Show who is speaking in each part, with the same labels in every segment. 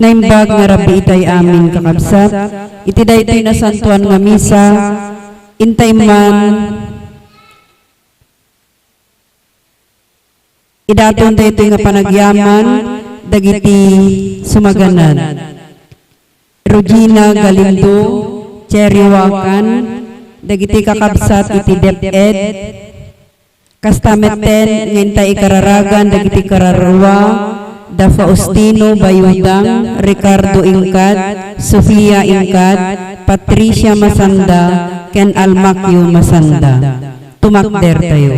Speaker 1: Naimbag nga rabi itay amin kakabsat, iti daytoy na santuan nga misa, intay man, idaton daytoy nga panagyaman, dagiti sumaganan. Regina Galindo, Cherry Wakan, dagiti kakabsat iti DepEd, kastameten ngintay ikararagan, dagiti kararwa, Da Faustino Bayudang, Ricardo Ingkad, Sofia Ingkad, Patricia Masanda, Ken Almacio Masanda. Tumakder tayo.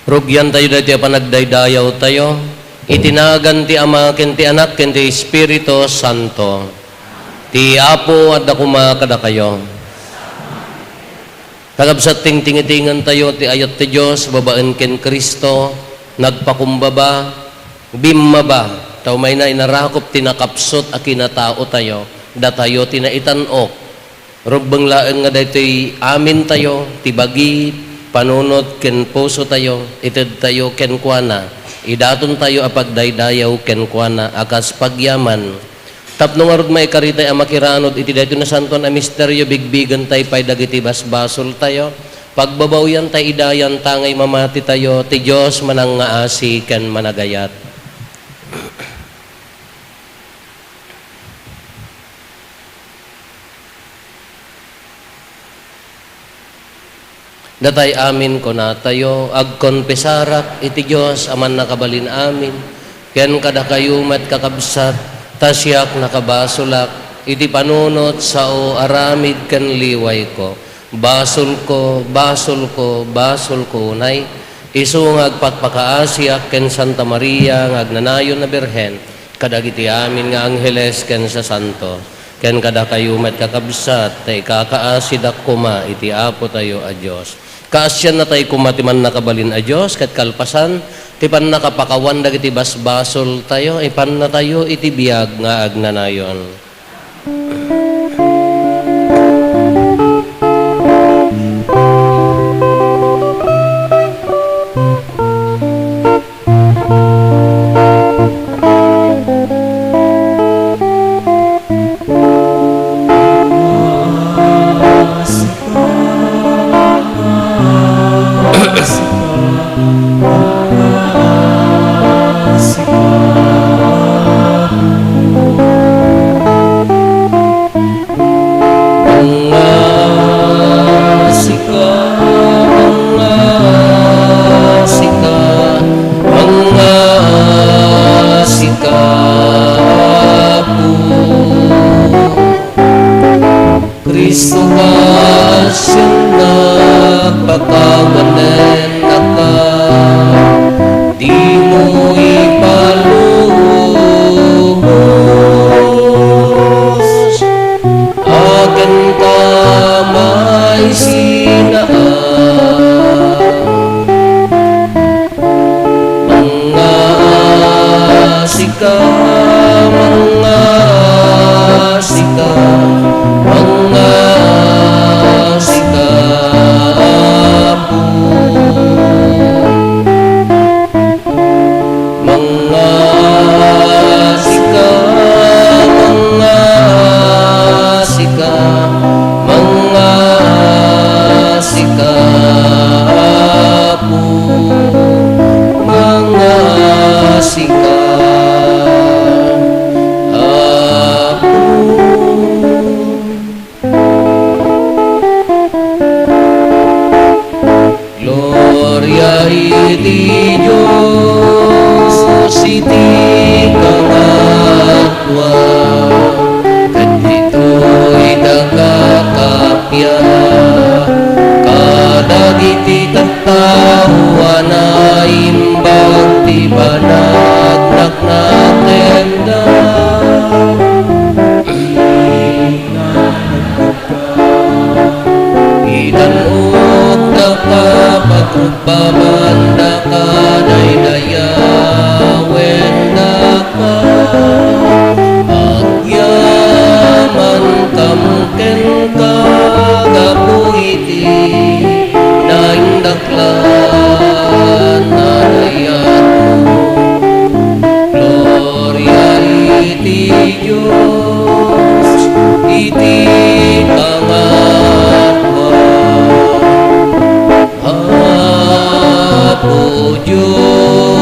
Speaker 2: Rugyan tayo dati panagdaydayaw tayo. Itinagan ti Ama, ken ti Anak, ken ti Espiritu Santo. Ti Apo at dakuma kada kayo. Kagabsat ting tingitingan tayo ti ayat ti Diyos, babaan ken Kristo, nagpakumbaba, bimmaba, taw may na inarakop tinakapsot a kinatao tayo, datayo tinaitanok. Rugbang laeng nga daytoy amin tayo, ti bagi, panunot ken puso tayo, ited tayo ken kuana, idaton tayo apagdaydayaw ken kuana, akas pagyaman. Tapno nga rod may karitay amakiranod, iti dayto na santon a misteryo, bigbigan tayo pay dagiti basbasol tayo, pagbabawyan tayo idayan tangay mamati tayo, ti Diyos manang nga asi ken managayat. Datay amin ko na tayo, agkonpesarak iti Diyos, aman nakabalin amin, ken kada kayumat kakabsat, tasyak nakabasulak, iti panunot sao aramid ken liway ko, basol ko, basol ko, basol ko, unay, isu nga agpakpakaasyak ken Santa Maria, nga agnanayon na Birhen, kadagiti amin nga angheles ken sa santo, ken kada kayumat kakabsat, tay kakaasidak kuma, iti Apo tayo a Diyos. Kaasyan na tayo kumatiman nakabalin a Diyos, kat kalpasan, Ti pan nakapakawan dagiti basbasol tayo, ipan na tayo iti biyag nga agnanayon. Kristo ka siyang nagpakawanan ka, di mo ipalubos, akin ka may sinaan, mga sika, mga sika, mga sikapu, mga sika, mga sika, mga sikapu, mga sika. Gloria iti Diyos, iti kamatwa, kadito'y nagkakapya, kadagiti katawan na imbag, di banag naknakenda. Itanok na kapagpabanda ka, daydayawen na ka, agyaman kamken ka, gapuiti na indaklan na dayan mo. Gloria iti Diyos, iti kamatwa, Apo Diyos.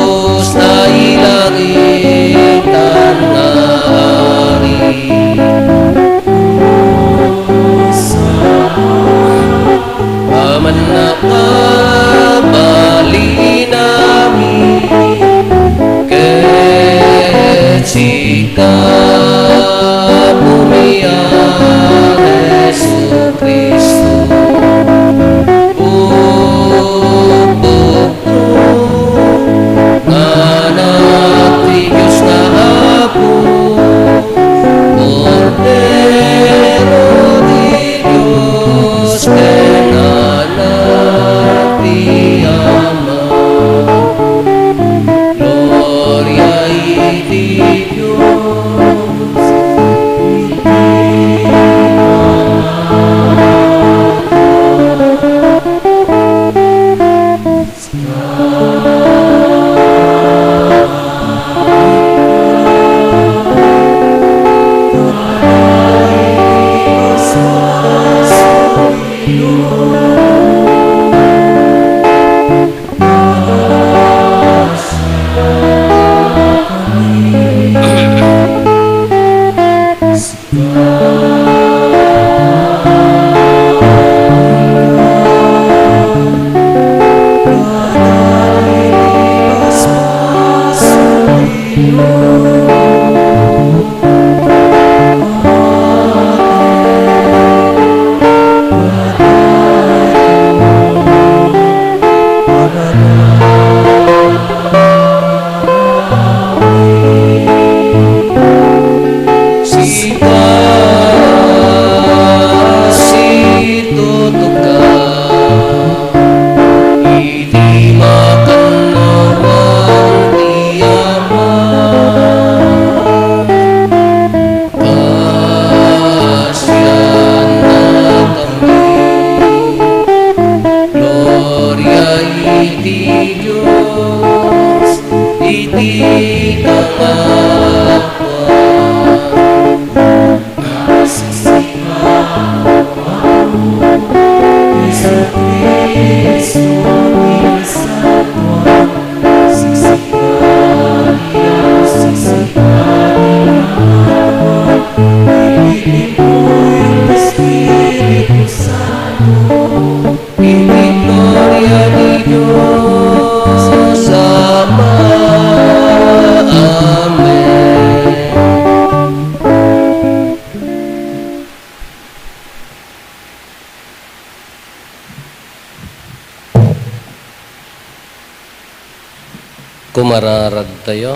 Speaker 2: Kumararag tayo.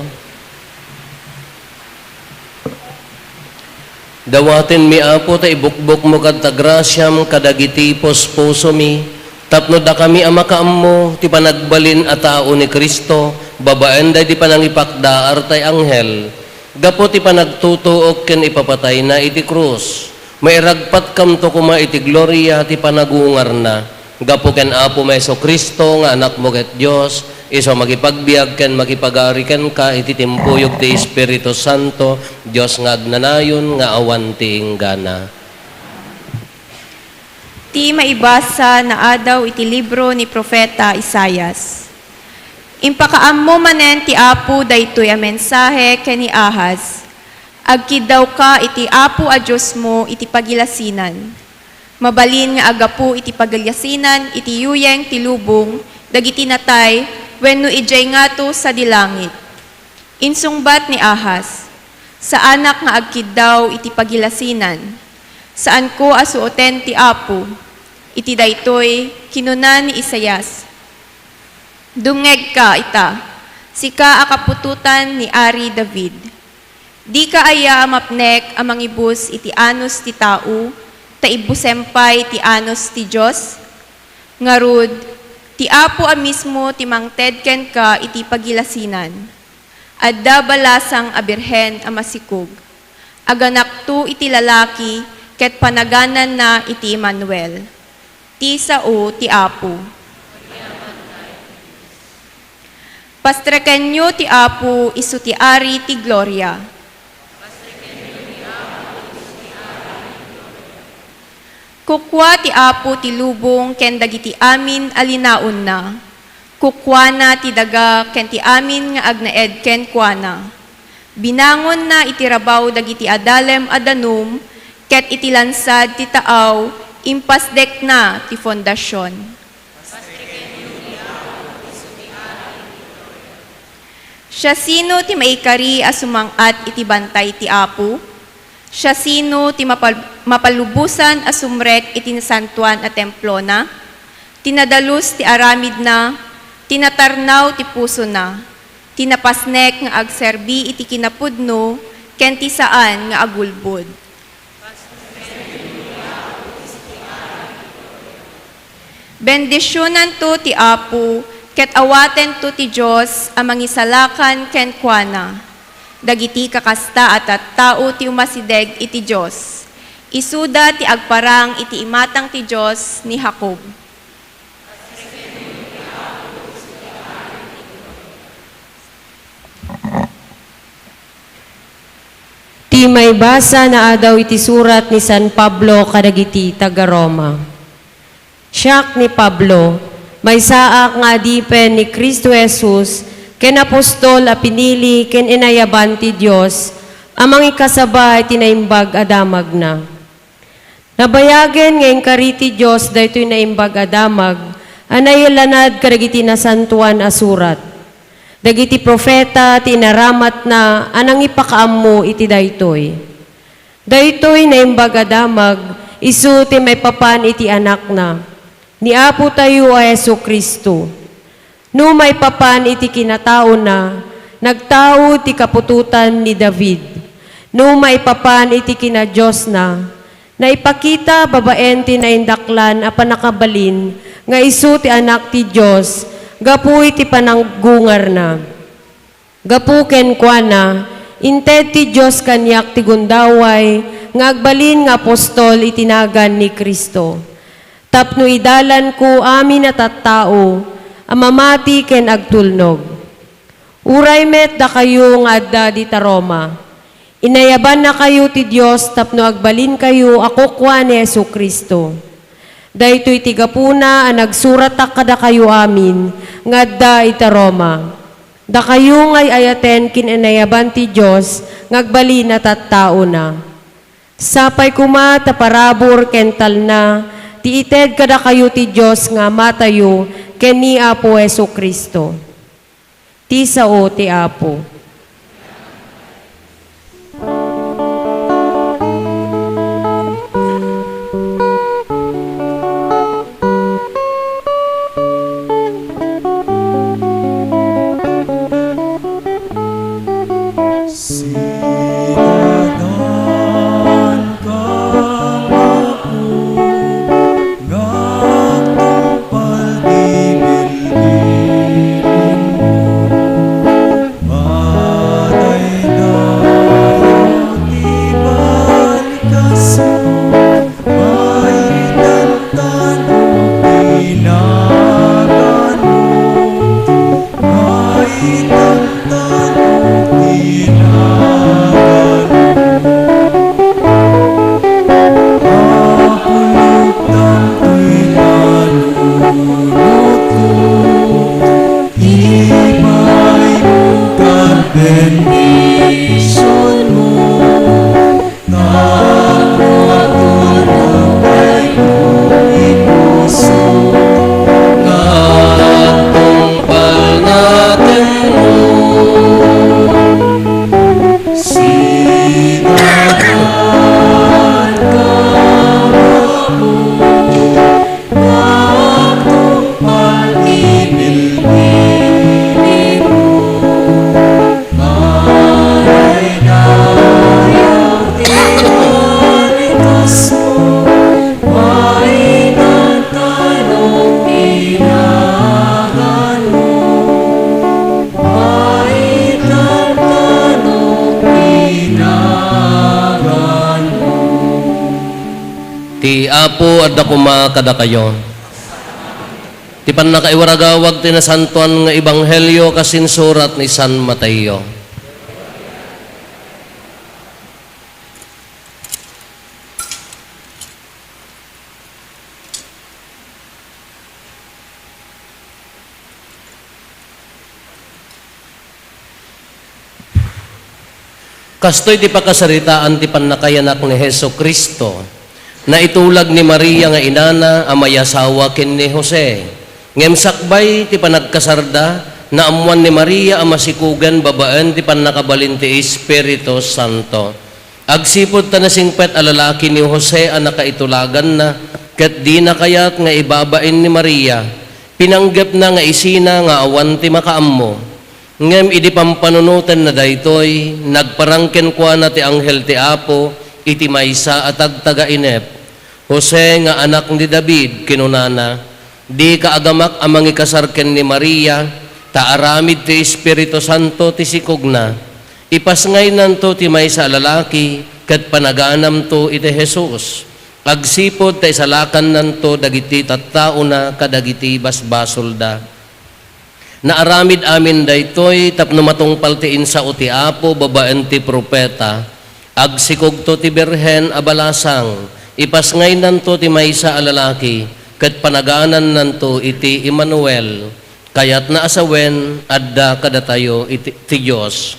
Speaker 2: Dawatin mi apo ta ibukbok mo kadta grasyam kadagiti puso mi. Tapno da kami ama kaammo ti panagbalin a tao ni Kristo, babaen da di panangipakdaar tay anghel. Gapo ti panagtutuok ken ipapatay na iti krus. Mairagpat kam to kuma iti gloria ti panagungar na. Gapo ken apo Meso Kristo nga anak mo ket Dios, iso magipagbiag ken makipagari ken ka iti timpuyog ti Espiritu Santo, Dios nga agnanayon nga awan ti inggana.
Speaker 3: Ti maibasa na adaw iti libro ni Propeta Isayas. Impakaammo manen ti Apo daytoy a mensahe ken ni Ahaz. Agkid daw ka iti Apo a Dios mo iti pagilasinan. Mabalin nga agapu iti pagilasinan iti yuyeng ti lubong dagiti natay wenno ijay ngato sa dilangit. Insungbat ni Ahaz, sa anak nga agkid daw iti pagilasinan. Saan ko asuoten ti Apo, iti daytoy kinunan ni Isayas. Dungeg ka ita, sika akapututan ni Ari David. Di ka aya mapnek amang ibus iti anos ti tao, taibusempay ti anos ti Diyos. Ngarud, ti Apo a mismo ti mangted ken ka iti pagilasinan. Adda balasang a birhen a masikog. Aganak tu iti lalaki, ket panaganan na iti Emmanuel. Ti sao ti Apo. Pastreken nyo ti Apo isu ti ari ti gloria. Kukwa ti Apo ti lubong ken dagiti amin alinaon na. Kukwa na ti daga ken ti amin nga agnaed ken kuana. Binangon na iti rabaw dagiti adalem adanum ket iti lansad ti taaw impasdek na ti fondasyon. Siya sino ti maikari a sumangat iti bantay ti Apo? Siya sino ti mapalubusan a sumrek iti nasantuan a templo na? Tinadalus ti aramid na, tinatarnaw ti puso na, tinapasnek nga agserbi iti kinapudno, ken ti saan nga agulbod. Bendisyonan to ti Apo, ket awaten to ti Diyos a mangisalakan ken kuana. Dagiti kakasta at tao ti umasideg iti Diyos. Isuda ti agparang iti imatang ti Diyos ni Jacob.
Speaker 4: Ti may basa na adaw iti surat ni San Pablo kadagiti taga Roma. Siak ni Pablo, may saak nga adipen ni Kristo Jesus, ken apostol a pinili ken inayaban ti Dios amang ikasabay tinaimbag adamag na. Nabayagen nga inkari ti Dios daytoy naimbag adamag anayelanad kadagiti nasantuan a surat. Dagiti profeta tinaramat na anang ipakaammo iti daytoy. Daytoy naimbag adamag isu ti may papan iti anak na. Ni Apo tayo a Yesu Kristo. No may papan iti kinatao na, nagtao ti kapututan ni David. No may papan iti kinadiyos na, naipakita babaen ti naindaklan a panakabalin, nga isu ti anak ti Diyos, gapu iti pananggungar na. Gapu ken kuana, inted ti Diyos kanyak ti gundaway, nga agbalin nga apostol itinagan ni Kristo. Tapno idalan ko amin na tattao, amamati ken agtulnog. Uray met da kayo nga adda di Roma. Inayaban na kayo ti Dios tapno agbalin kayo ako kwa ni Yesu Kristo. Daytoy ti gapuna a nagsurat kada kayo amin nga adda ita Roma. Da kayo ngay ayaten kin inayaban ti Dios ngagbalin na tattao na. Sapay kuma ta parabor ken talna ti ited kada kayo ti Dios nga matayo ken ni Apo Yesu Kristo. Ti sao ti Apo.
Speaker 2: Ti Apo at dakuma kada kayo. Ti panakaiwaragawag ti nasantuan nga ebanghelyo kasinsurat ni San Mateo. Kastoy ti pakasaritaan ti panakayanak ni Heso Kristo na itulag ni Maria nga inana amay asawa ken ni Jose. Ngem sakbay ti panagkasarda na amuan ni Maria ang masikugan babaan ti panakabalin ti Espiritu Santo. Agsipod ta na singpet a lalaki ni Jose ang nakaitulagan na ket di na kayat nga ibabain ni Maria. Pinanggap na nga isina nga awan ti makaammo. Ngem idi pampanunutan na daytoy nagparangken kwa na ti anghel ti Apo iti maysa at agtaga-inep. Jose nga anak ni David kinunana, di kaagamak amang ikasarken ni Maria, taaramid ti Espiritu Santo ti sikugna. Ipasngay nanto ti maysa lalaki, ket panaganam to iti Jesus. Agsipod ta isalakan nanto dagiti tattao na kadagiti basbasol da. Naaramid amin daytoy tapno matungpal ti insa o ti Apo babaan ti propeta. Agsikog to ti Birhen abalasang, ipasngay nanto ti maysa a lalaki, ket panaganan nanto iti Emmanuel, kayat na asawen adda kadatayo iti ti Dios.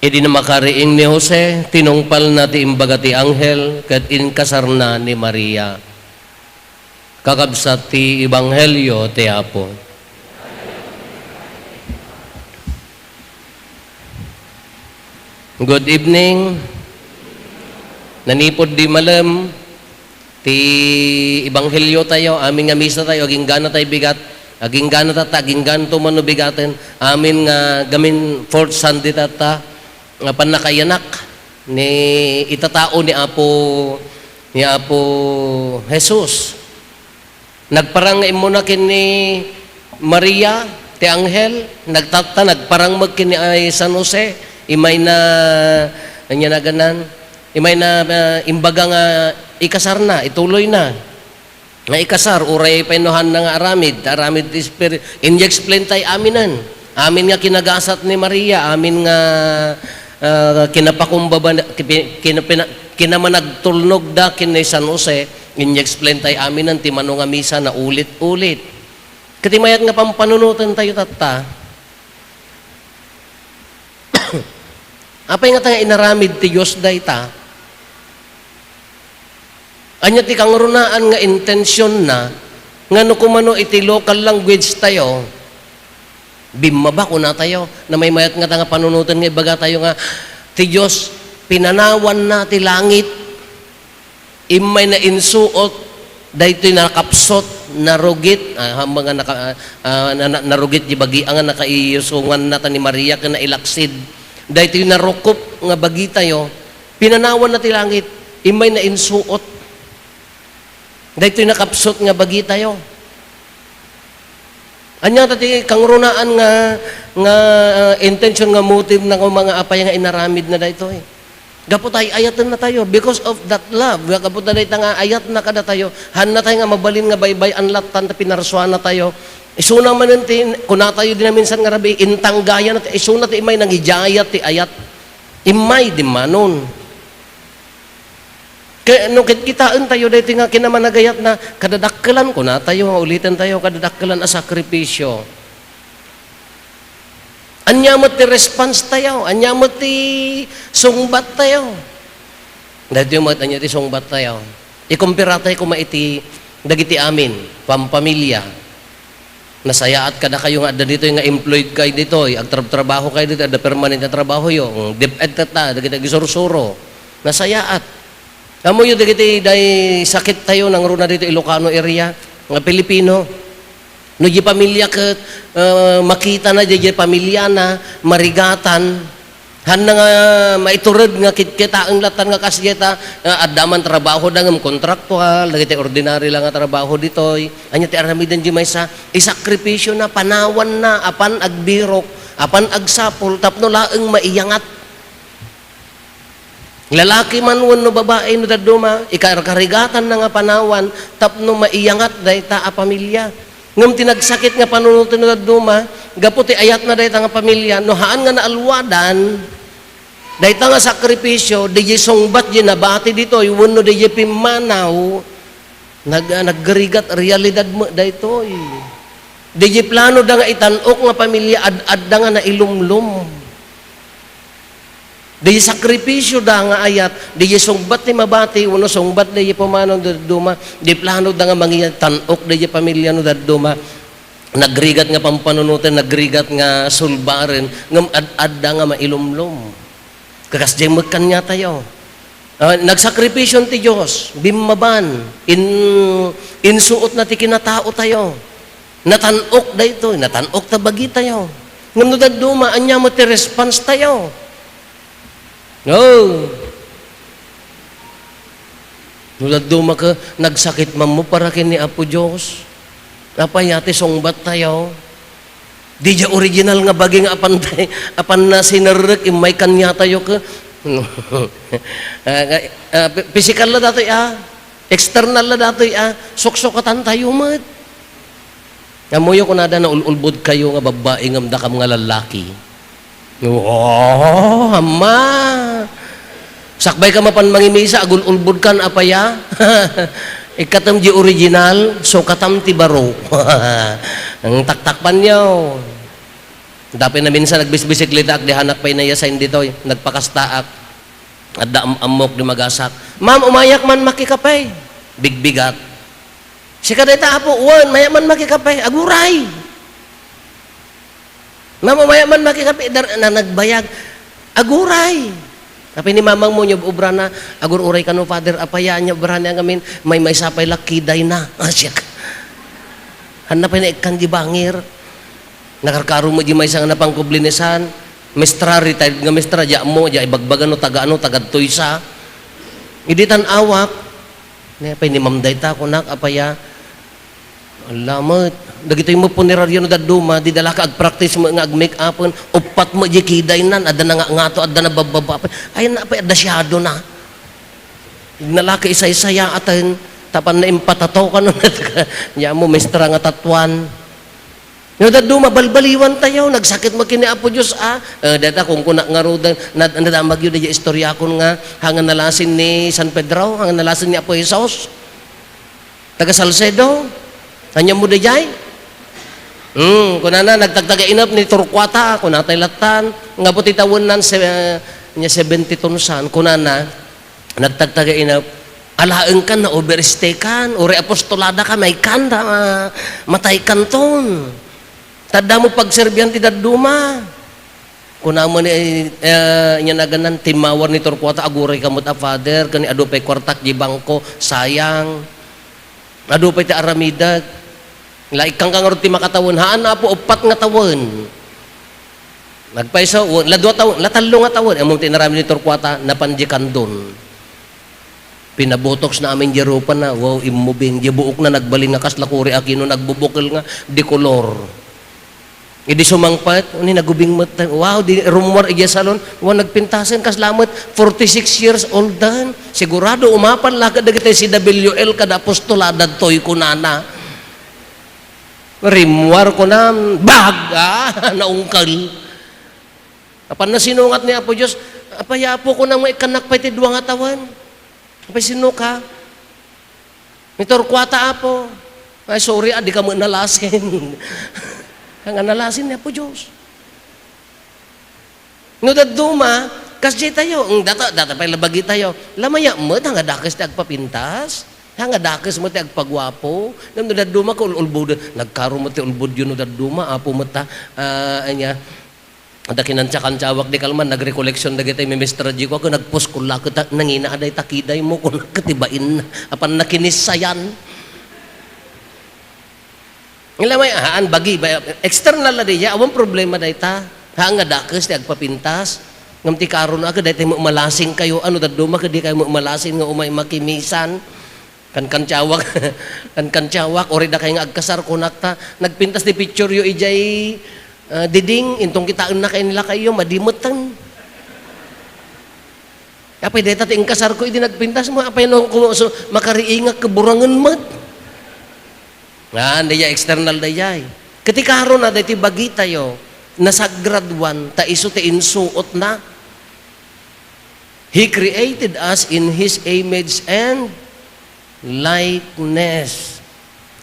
Speaker 2: Idi na makariing ni Jose, tinungpal na ti imbaga ti anghel, ket inkasarna ni Maria. Kakabsat ti ebanghelyo ti Apo. Good evening. Nanipod di malam ti ebanghelyo tayo, amin nga misa tayo, aging gana tayo bigat, aging gana tata, aging gana to mano bigaten, amin nga gamin fourth Sunday tata, nga panakayanak ni itatao ni Apo Jesus. Nagparang imo na kini Maria ti anghel, nagparang magkin ni ay San Jose. Imay na anya na ganan, imay na imbaga nga ikasar na, ituloy na. Nga ikasar, uray painuhan na nga aramid spirit. In-explain tayo aminan. Amin nga kinagasat ni Maria, amin nga kinapakumbaba, kinamanagtulnog da kin ni San Jose, in-explain tayo aminan, timano nga misa na ulit-ulit. Katimayat nga pampanunutan tayo tata, apay nga tayo inaramid ti Diyos dayta. Anya ti kangrunaan nga intensyon na nga no kumano iti local language tayo, bimaba ko na tayo, na may mayat nga tanga panunutan nga ibaga tayo nga, ti Diyos, pinanawan na ti langit, imay na insuot, daytoy nakapsot, narugit, mga narugit, di bagi ang nakaiyusungan na ta ni Maria ka na ilaksid, dahil ito narukop nga bagi tayo, pinanawan na ti langit, imay na insuot. Dahil ito nakapsot nga bagi tayo. Anya tati kangrunaan nga intention nga motive ng mga apay nga inaramid na dahito eh. Gapo tayo, ayatan na tayo. Because of that love, gapo tayo nga ayat na kada tayo. Han na tayo nga mabalin nga baybay, anlatan, pinaraswan na tayo. Isuna man natin, kuna tayo din na minsan nga rabi, intanggaya natin, isuna ti imay nang hijayat ti ayat. Imay di manon. Kaya nung kitaan tayo, dito nga kinamanagayat na kadadakkelan, kuna tayo, nga ulitin tayo, kadadakkelan a sakripisyo. Anya mo ti response tayo, anya mo ti sungbat tayo. Dahil yung anya ti sungbat tayo. Ikumpira tayo kumaiti, dagiti amin, pampamilya. Nasaya at kada kayo nga dito nga employed kayo dito, agtrabaho kayo dito, ada permanent na trabaho yung deped tata, dagiti gisuro-suro. Nasaya at. Amo yung dagiti day sakit tayo ng runa dito Ilocano area, nga Pilipino. No di pamilya ket makita na di pamilya na marigatan. Han na nga maiturod nga kita ang latan nga kasyeta addaman trabaho da ngam kontraktual dagiti ordinary lang nga trabaho ditoy anya ti aramidan di maysa isakripisyo na panawan na apan agbirok apan agsapol tapno laeng maiyangat Lalaki man no babae no daduma, ikarkarigatan na nga panawan, tapno maiyangat dayta a pamilya. Ngam tinagsakit nga panunutin no daduma, gaputi ayat na dayta nga pamilya, no haan nga naalwadan, dayta nga sakripisyo, di songbat di nabati dito, iwan no di pimanaw, naggarigat realidad mo dayto. Di plano da nga itanok nga pamilya, ad-adda nga na ilumlum. Di sakripisyo da nga ayat, di sungbat ni mabati, uno sungbat di pumanaw daduma, di plano da nga mangyayat tanok di pamilya no daduma, nagrigat nga pampanunutin, nagrigat nga sulbaren, ngam ad-adda nga mailumlom. Kakasjay magkanya tayo. Nagsakripisyon ti Diyos, bimmaban, insuot na ti kinatao tayo, natanok da ito, natanok tabagi tayo. Ngam no daduma, anya mo ti response tayo. No. Nulad duma ka, nagsakit man mo para kini Apo Diyos. Napayati songbat tayo. Di dya original nga baging apan na sinarek, imay kanya tayo ka. Physical la datoy external la datoy suksokatan tayo mat. Amuyo ko nada na ululbod kayo nga babae ngam dakam nga lalaki. Oh, ama. Sakbay ka mapan mangimisa, agul-ulbud kan apaya. Ikatam di original, so katam ti baro. Ang taktakpan niyo. Dapat na minsan nagbisbisikleta ak di hanak pa inayasain dito, nagpakastaak. At amok di magasak. Ma'am, umayak man makikapay. Bigbigat. Sika dayta Apo, uwan, mayak man makikapay. Aguray. Mamamaya man makikapi na nagbayag, aguray. Tapi ni mamang mo nyo ubra na, agur-uray ka no, Father, apaya niya, ubra niya ngamin, may sapay lakiday na. Asyak. Hanapin na ikan di bangir. Nakarkaro mo di may isang napangkublinisan, mestra, retired nga mestra, dya mo, dya ibagbagan no, tagad-toy sa. Iditan awak, napay ni mamday ta, kunak, apaya, alamat. Dagitoy mo puneraryo no daduma, di dala ka ag-practice mo nga ag-make upon, upat mo di kiday nan, adda na nga ngato, adda na bababa. Ay na pa, adda siyado na. Nalaki isa-isaya atin, tapan na impatato ka nun. Nya mo, mestra nga tatuan. No daduma, balbaliwan tayo, nagsakit mo kini Apo Diyos, data kung kuna nga rodan, nadamag yun, di istorya ko nga, hangan nalasin ni San Pedro, hangan nalasin ni Apo Jesus. Taga Salcedo, hanya mo di jay. Kunana nagtagtaga inap ni Turquata, kunatay latan, nga puti tawon nan nya 70 tonsan, kunana nagtagtaga inap, alaeng kan na overstay kan, ore apostolada ka may kanda, matay kanton. Tada mo pagserbihan ti daduma. Kuna mo ni nya naganan timawar ni Turquata, aguray kamot a Father, kani adupay kwartak di bangko, sayang. Adupay ti aramidag. Laik kang kangarot ti makatawon, haan na po, upat nga tawon. Nagpaiso, ladwa tawon, latalo nga tawon. Among tinarami ni Turquata, napanjikan doon. Pinabotox na amin jerupan na, wow, imubing, buok na nagbaling nga kaslakuri, akino nagbubukil nga, di kolor. Idi sumangpat, ni nagubing mata, wow, di rumor iya salon, wow, nagpintasan kaslamot, 46 years old dan. Sigurado, umapan lakad na kita si WL kada apostolada toy kunana. Rimwar ko na, naungkal. Apan na sinungat ni Apo Diyos, apaya po ko nang maikanak pa iti duwang atawan. Apay sinuka. May Turquata Apo. Ay, sorry, di ka mo nalasin. Ang nalasin ni Apo Diyos. No daduma, kasjay tayo, data pa'y labagi tayo. Lamaya mo, nga dakas ti agpapintas. Nga dakes mo ti agpagwapo. Nam no daduma ko ulbud, nagkaro mo ti ulbud yun no daduma, Apo mo ta, anya, ada kinantsakan-tsawak di kalman, nag-recollection na kita, may Mr. G ko, ako nag-post ko lakot, nangina aday takiday mo, kung nakatibain na, apan nakinisayan. Ila may haan, bagi, external na diya, awang problema day ta, haan nga dakes, ti agpapintas, ngam ti karon na, day tayo mo malasing kayo, ano daduma, kadi kayo mo malasing, nga umay makimisan, kan-kan-tsawak, ori da kayo nga agkasar kunakta, nagpintas di picture yu ijay diding, intong kitaan na kayo nila kayo, madimutan. Apay deta ti ingkasar ko idi nagpintas mo apay no ko so, makariinga keburangan mat. Nga daya external dayay. Ketika haron na dati bagi tayo nasagraduan ta iso ti insuot na. He created us in His image and likeness.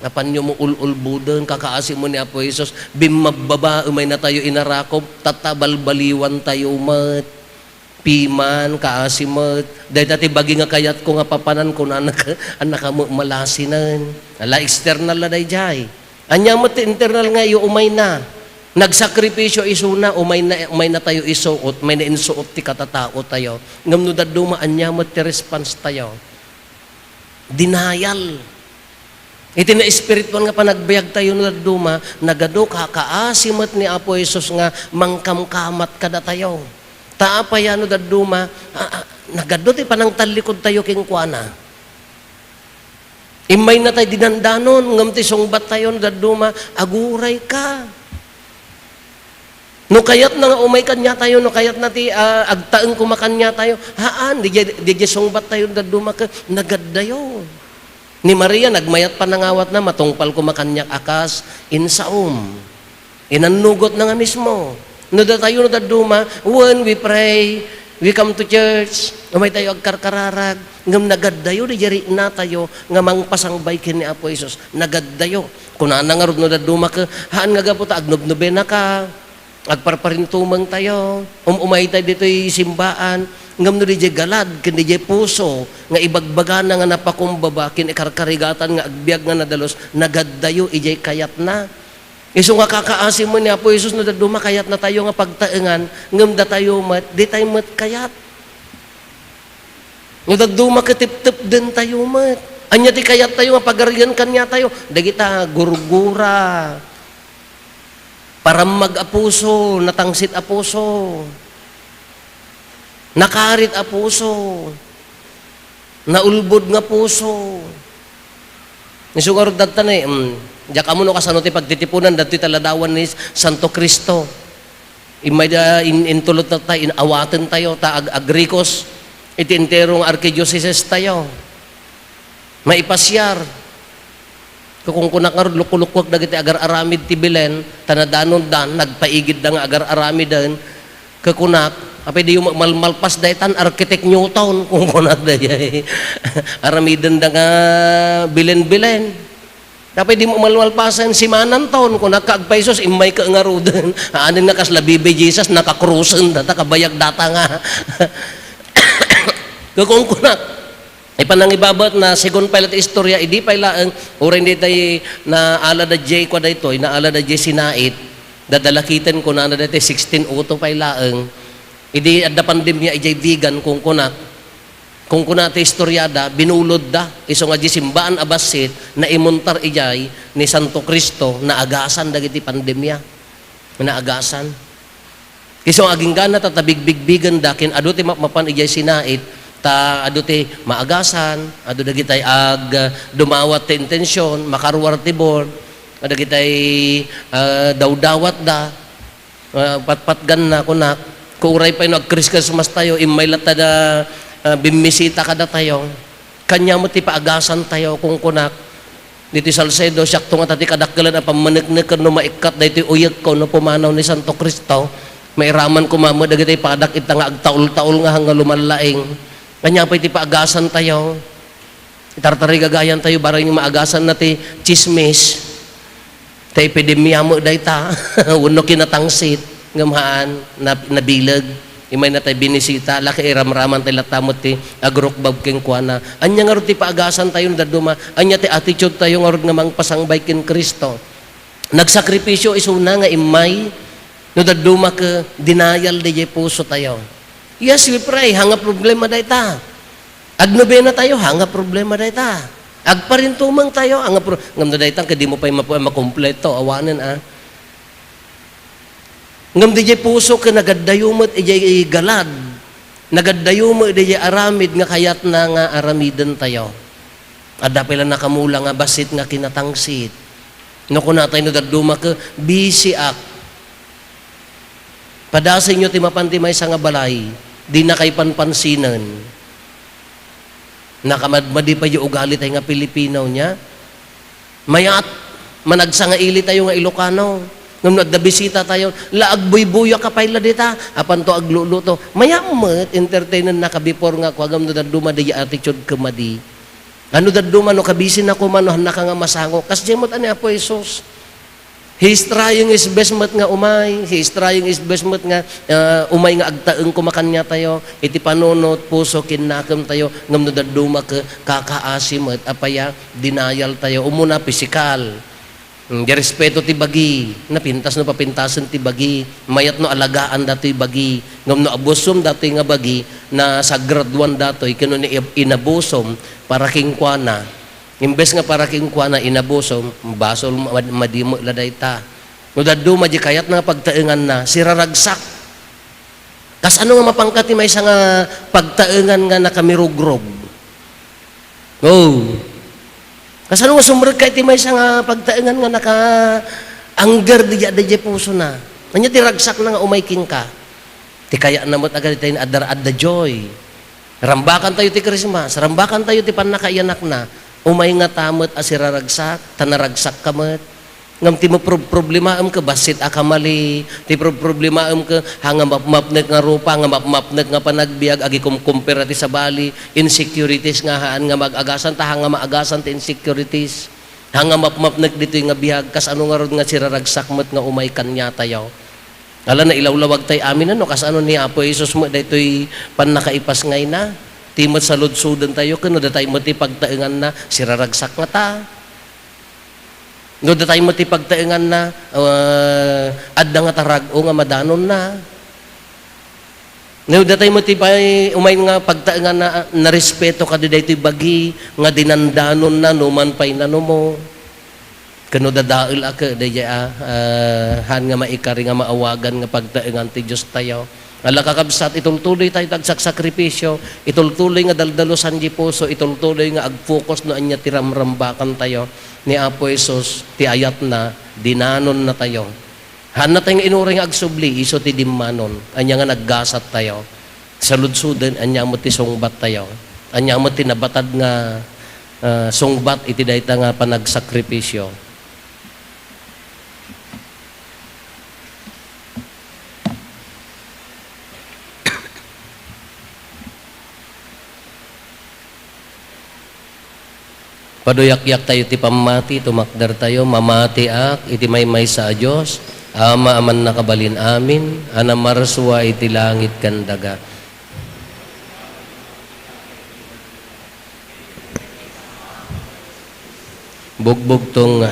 Speaker 2: Apan nyo mo ululbudan, kakaasi mo ni Apo Jesus, bimababa, umay na tayo inarakop, tatabalbaliwan tayo mat, piman, kaasi mat, dahil dati bagi nga kayat ko nga papanan ko na anak mo malasinan. Ala, external na day jay. Anya mat internal nga yung umay na. Nagsakripisyo iso na, umay na tayo isuot, may na insuot ti katatao tayo. Ngam no daduma, anya mat ti response tayo. Denial. Iti na espiritual nga panagbayag tayo na duma, nagado kakaasimot ni Apo Jesus nga mangkamkamat kada tayo. Taapa yan no daduma, nagado ti panang talikod tayo king kuana. Imay na tayo dinandanon, ngam ti sungbat tayo no daduma, aguray ka. No kayat na nga umay kanya tayo, no kayat na ti agtaeng kumakanya tayo, haan, di sungbat tayo no daduma ka, nagadayo. Ni Maria, nagmayat pa nangawat na, matungpal ko makanyak akas, insaum. Inanugot na nga mismo. No da tayo, no da duma, when we pray, we come to church, umay tayo agkarkararag, ngam nagadayo, di jari na tayo, nga mangpasangbay kin ni Apo Jesus, nagadayo. Kung nangarod no da duma ka, haan nga gaputa, agnobnobena ka, agparparintumang tayo, umay tayo dito'y simbaan, ngam no di galad, kin di puso, nga ibagbaga na nga napakumbaba, kin ikarkarigatan nga agbiag nga nadalos, nagadayo, ijay kayat na. Iso nga kakaasim mo ni Apo Jesus, no daduma kayat na tayo nga pagtaengan, ngam da tayo mat, di tayo mat kayat. No daduma katip-tip din tayo mat. Anya ti kayat tayo nga pagarigan kanya tayo, dagita gurgura, para mag-apuso, natangsit apuso. Nakarit a puso, naulbod nga puso. Nisugarod dagtan diya kamo no kasano ti pagtitipunan dati taladawan ni Santo Cristo. Imay da intulot na tayo, inawaten tayo, ta agrikos, iti enterong arkidiocese tayo. Maipasyar. Kung kunakarod lukulukwag dagiti agar aramid ti Belen, tanadanon dan, nagpaigid da nga agar aramidan, kakunak, apay di yung malmalpas daytan, Architect Newton, kung kunat dayay. Aramidan da nga bilen-bilen. Tapay di mo malmalpasan, si Manan taon, kung nakaagpaisos, imay ka nga rudan. Aanin nga kasla, Bibi Jesus, nakakrusen, data, kabayag data nga. Kung kunat, ipanangibabat na sigon pala ti istorya, idi pala ang, ura hindi tayo na ala da J kwa da ito, na ala da J sinait, dadalakitin ko na dati 16 uto pala ang, idi adda pandemya ijay vegan kung kunat istoryada binulod da iso nga simbaan abasit na imuntar ijay ni Santo Cristo na agasan dagiti pandemya na agasan iso aging gana tatabig-bigbigan dakin adu ti mapan ijay sinait ta adu ti maagasan adu dagitay dumawat ti intensyon makaruwar ti board adu dagitay dawdawat da patpatgan na kunak kuray pa yung nag-Christmas tayo, imay lata na bimisita kada tayo, kanya mo ti paagasan tayo kung kunak, dito Salcedo, syakto nga tati kadakgalan na pamanik-nikan no maikat, dito uyag ko no pumanaw ni Santo Cristo, mairaman ko mamo, dagitay padak ita nga agtaul-taul nga hanga lumalaing, kanya pa iti paagasan tayo, itartari gagayan tayo, barang yung maagasan na ti chismis, ta epidemya mo dayta, uno kinatangsit, ngamahan nabilag imay na tayo binisita laki iramraman tayo latamot ti agrokbab king kuana anya nga ro ti paagasan tayo daduma anya ti attitude tayo nga ro nga mangpasangbay ken Kristo nagsakripisyo isuna nga imay no daduma ka denial di puso tayo yes we pray hanga problema dayta agnobena tayo hanga problema dayta agparintumang tayo hanga ngam dayta kadi mo pay makumpleto awanen ngam di puso ka nagadayumot ijay galad. Nagadayumot ijay aramid nga kayat na nga aramidan tayo. Adda pala nakamula nga basit nga kinatangsit. No kung natay no daduma ka, busy ak. Padasay nyo ti mapantimay sa nga balay. di na kay panpansinan. Nakamadmadi pa yung ugali tayo nga Pilipino niya. Mayat, managsa nga ili tayo nga Ilocano. Nung nagdabisita tayo, laagboy-buya ka payla dita, apan to agluluto. Mayamat, entertainer na ka before nga, kung agam no daduma di attitude ka madi. Ano daduma no, kabisin ako man, no, naka nga masango. Kas jemot ani Apo Jesus. He's trying his best mat nga umay. He's trying his best mat nga umay nga agtaeng kumakanya tayo. Iti panunot, puso, kinakam tayo. Ngam no daduma ka kakaasim at apaya, denial tayo. Umuna, pisikal. Di respeto ti bagi, napintas no papintasan ti bagi, mayat no alagaan dato'y bagi, ngam no abusom dato'y nga bagi, na sa graduan dato'y, kano ni inabusom, para kingkwana. Imbes nga para kingkwana, inabusom, basol madimo laday ta. No daddo madya kayat nga pagtaengan na, siraragsak. Kas ano nga mapangkat ti may isa nga pagtaengan nga nakamirugrog. Oh, kasi ano nga sumrag kahit may isang pagtaengan nga naka-anggar di puso na. Kanya tiragsak na nga umayking ka. Ti kaya namot agad tayo adda joy. Rambakan tayo ti Christmas. Rambakan tayo ti panakaiyanak na. Umay nga tamot asiraragsak. Tanaragsak kamot. Ngam ti mo problemaam ka basit akamali. Ti problemaam ka hanga mapmapnek nga rupa, nga mapmapnek nga panagbiag agi kumpira ti sa bali, insecurities nga haan nga mag-agasan ta hanga maagasan ti insecurities. Hanga mapmapnek dito nga bihag kas ano nga rod nga siraragsak met nga umay kanya tayo. Ala na ilawlawag tay amin ano kas ano ni Apo Jesus mo daytoy panakaipas ngay na. Timot sa lodsudan tayo kuno datay mo ti pagtaengan na siraragsak nga ta. No datay mo ti pagtaengan na adda nga tarag-o nga madanon na. No datay mo ti umay nga pagtaengan na respeto ka daytoy bagi nga dinandanon na numan pay nano mo. Kano dadael aka daya han nga maikari nga maawagan nga pagtaengan ti Dios tayo. Ala kakabsat itultuloy tayo tagsakripisyo, itultuloy nga daldalosan di puso, itultuloy nga agfocus no anya tiramrambakan tayo ni Apo Jesus, ti ayat na, dinanon na tayo. Han na tayong inuring agsubli, iso ti dimmanon, anya nga naggasat tayo. Sa ludsudan, anya mo ti sungbat tayo. Anya mo ti nabatad nga sungbat, iti dayta nga panagsakripisyo. Paduyak-yak tayo ti pamati, tumakdar tayo, mamatiak, iti may sa Diyos, ama aman nakabalin amin, anamarswa iti langit kandaga. Bugbog tong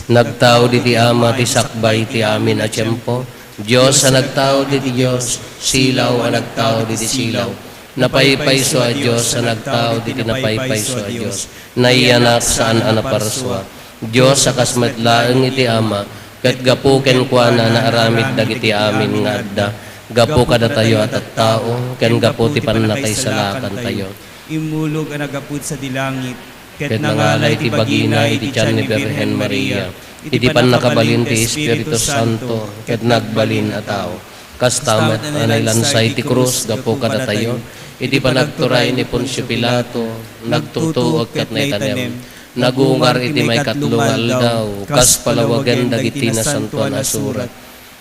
Speaker 2: nagtao di ti ama ti sakbay ti amin a tiyempo, Diyos sa nagtao di ti Diyos, silaw a nagtao di ti silaw. Napaypayso a Diyos sa nagtao di tinapaypayso a Diyos. Naiyanak saan anaparswa. Diyos sa kasmatlaeng iti ama, ket gapu ken kuana na aramid dagiti amin nga adda. Gapu kada tayo at tao, ken gapu ti panakay salakan tayo.
Speaker 5: Imulog ang nagapud sa dilangit,
Speaker 2: Ket nangalay ti bagina iti tiyan ni Birhen Maria. Iti panakabalin ti Espiritu Santo, ket nagbalin a tao. Kastamet anay lansay ti krus, gapu kada tayo. Iti panagturay ni Poncio Pilato, nagtutuog kat naitanem. Nagungar iti may katluwal daw, kas palawagan dagiti na santuan asurat.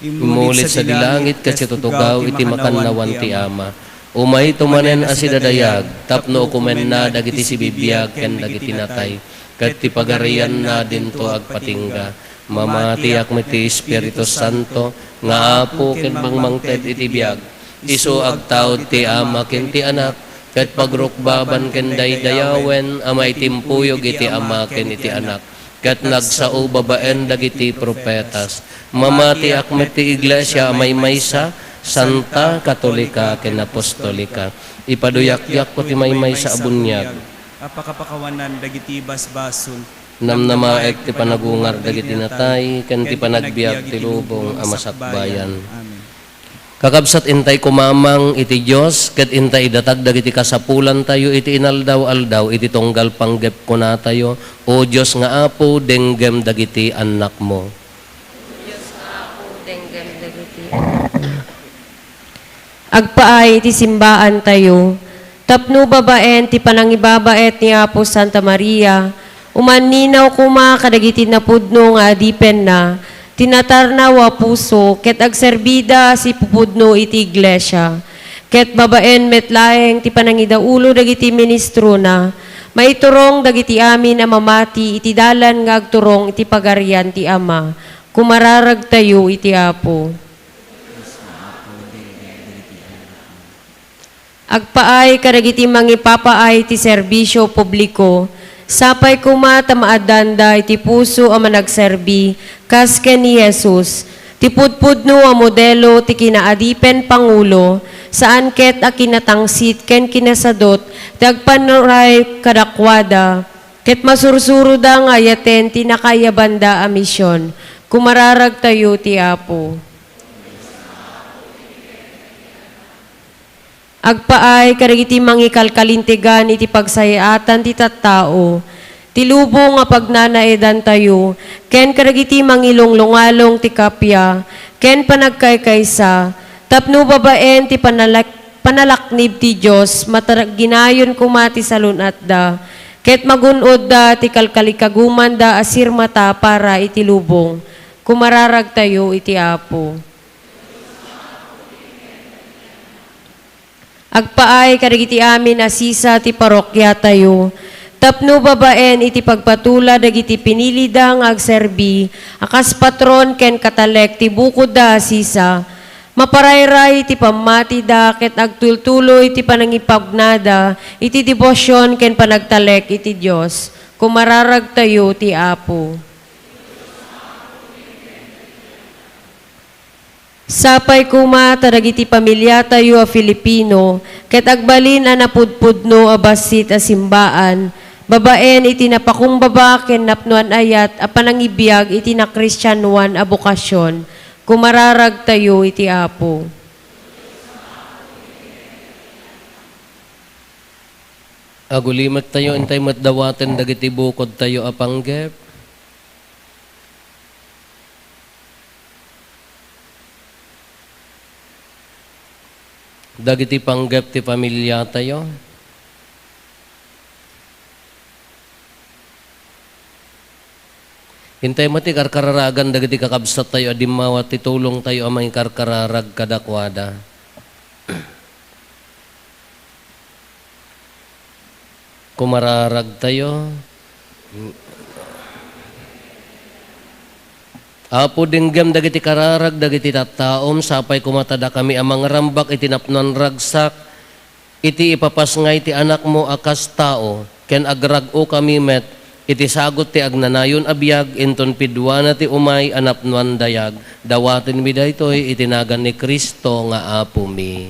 Speaker 2: Imulit sa dilangit kasi tutugaw iti makannawan ti ama. Umay tumanen asidadayag, tapno kumen na dagiti si bibiyag ken dagiti natay. Kat ti pagarian na dinto agpatingga. Mamatiak met ti Espiritu Santo, nga apo ken mangmangted iti biyag. Isu agtaod ti ama ken ti anak, ket pagrukbaban ken daydayawen, amay timpuyog iti ama ken iti anak. Ket nagsao babaen dagiti propetas. Mamatiak met ti iglesia amay maysa, Santa Katolika ken Apostolika. Ipaduyak-yak ko ti maysa abunyag.
Speaker 5: Apakapakawanan dagiti basbason.
Speaker 2: Namnamaek ti panagungar dagiti natay, ken ti panagbiag ti lubong a masakbayan.
Speaker 5: Amen.
Speaker 2: Kakabsat intay kumamang iti Diyos, ket intay idatag dagiti kasapulan tayo, iti inaldaw-aldaw, iti tunggal panggep ko na tayo, o Diyos nga apo, denggem dagiti anak mo.
Speaker 4: Diyos nga apo, denggem dagiti. Agpaay ti simbaan tayo. Tapno babaen ti panangibabaet ni Apo Santa Maria, umaninaw kuma kadagiti napudno nga adipen na, tinatarnaw a puso, ket agserbida si pupudno iti iglesia. Ket babaen metlaeng ti panangidaulo dagiti ministro na, maiturong dagiti amin a mamati iti dalan nga agturong iti pagarian ti Ama. Kumararag tayo iti Apo. Agpaay kadagiti mangipapaay ti serbisyo publiko, sapay kuma tamaadanda iti puso a managserbi, kas ken ni Jesus, ti pudpudno a modelo ti kinaadipen Pangulo, saan ket a kinatangsit ken kinasadot, ti agpanuray kadakwada, ket masursuro da nga yaten ti nakayabanda a misyon. Kumararag tayo ti Apo. Agpaay karigiti mangikalkalintigan iti pagsayaatan ti tattao, ti lubong nga pagnanaedan tayo, ken karigiti mangilonglongalong ti kapya, ken panagkaykaysa, tapno babaen ti panalaknib ti Diyos, mataginayon kumati sa lunat da, ket magunod da ti kalkalikaguman da asir mata para iti lubong. Kumararag tayo iti Apo. Agpaay kadagiti amin asisa ti parokya tayo, tapno babaen iti pagpatula dagiti pinilida nga agserbi, akas patron ken katalek ti bukod da asisa, maparayray iti pamati da ket agtultuloy iti panangipagnada, iti debosyon ken panagtalek iti Dios. Kumararag tayo ti Apo. Sapay kuma taragiti pamilya tayo a Filipino, ket agbalin a napudpudno a basit a simbaan, babaen iti napakumbaba ken napnuan ayat a panangibiyag iti na Kristyanuan a bukasyon. Kumararag tayo iti Apo.
Speaker 2: Agulimat tayo, intay matdawaten dagiti bukod tayo a panggep. Dagiti panggep ti pamilya tayo. Hintay mati karkararagan dagiti kakabsat tayo adimawat ti tulong tayo amang karkararag kadakwada. Kumararag tayo. Apo dinggam dagiti kararag, dagiti tattaom, sapay kumatada kami amang rambak, iti napnan ragsak, iti ipapasngay ti anak mo akas tao, ken agrag-o kami met, iti sagot ti agnanayon abiyag, inton pidwana ti umay, anapnuan dayag, dawatin mi daytoy, itinagan ni Kristo nga Apo mi.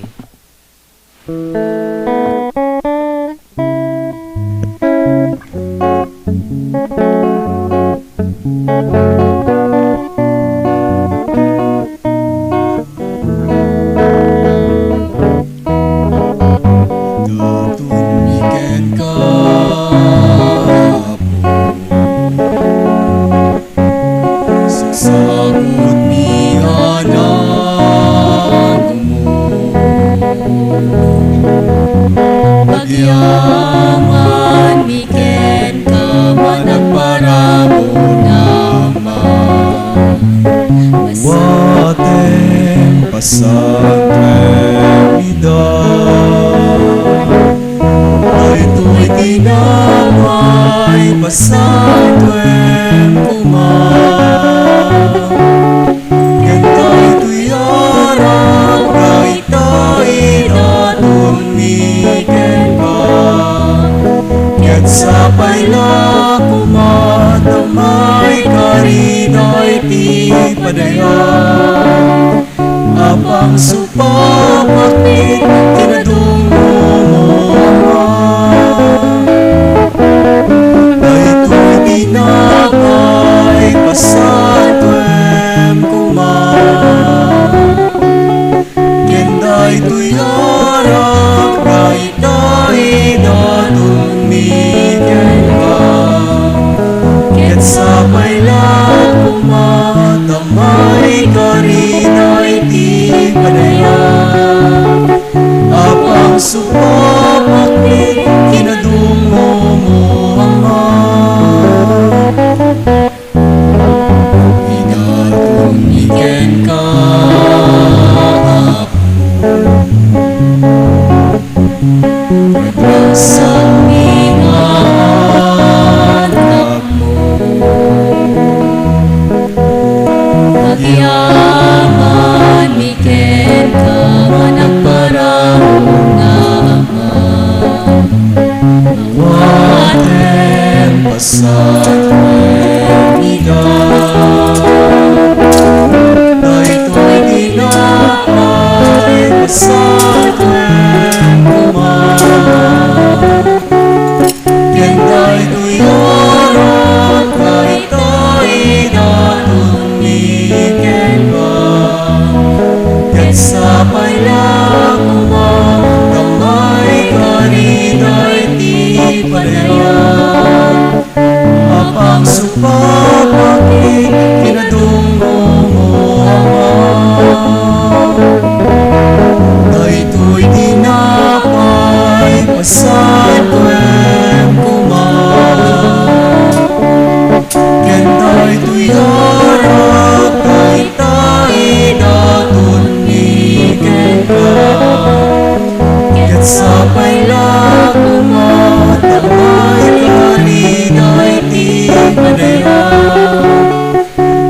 Speaker 6: Pagyaman miken ka managparamo naman. Waten pasang ay tu'y tinamay pasang kuman. Gantay tu'y arang kahit tayo natun miken ka. Ket sapay la kumatamay karinay ti padayan. Apang supapakit tinadungo mo daytoy tinapay pasatwem kuman. Ken daytoy arak kahit tayo natun miken ka. Ket sapay la kumatamay karinay ti padayan. sumapakit, kinadungo mo, Ama. Inatumiken ka, Paglasang minaanak mo, Nagyaman miken ka, managparahong na Ama. Awatem pasatweng ilan, daytoy dinapay pasatweng kuman. Kenday tuyarak kahit tayo datun miken ka, ket sapay lang kumang kamay kaniday ti padayan. Apang supapakit, kinadungo mo, Ama. Daytoy dinapay pasatweng kuman. Kenday tuyarak kahit tayo datun miken ka, ket sapay lang kumatamay kaniday ti padayan.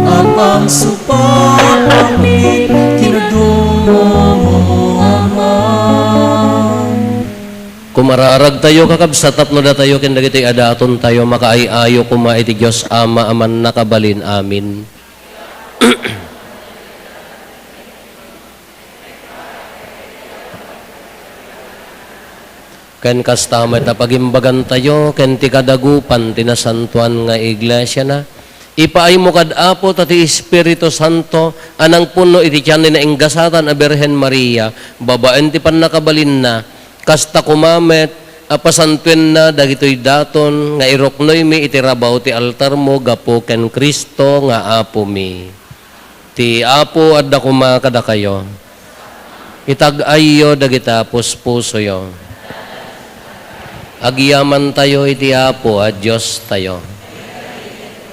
Speaker 6: Apang supapakit, kinadungo mo, Ama.
Speaker 2: Kumararag tayo kakabsat tapno da tayo ken dagiti adaton tayo makaayo kuma iti Dios Ama aman nakabalin. Amin. Ken kastamay ta pagimbagan tayo ken ti kadagupan tinasantuan nga iglesia na. Ipaay mo kad Apo tati Espiritu Santo anang puno iti tiyan ni nainggasatan a Birhen Maria, babaen ti pannakabalin na, kasta kumamet, apasantuen na dagitoy daton, nga iroknoy mi iti rabaw ti altar mo, gapo ken Kristo nga Apo mi. Ti Apo adda kuma kada kayo. Itag-ayo dagita puspuso yo. Agiyaman tayo iti Apo at Diyos tayo.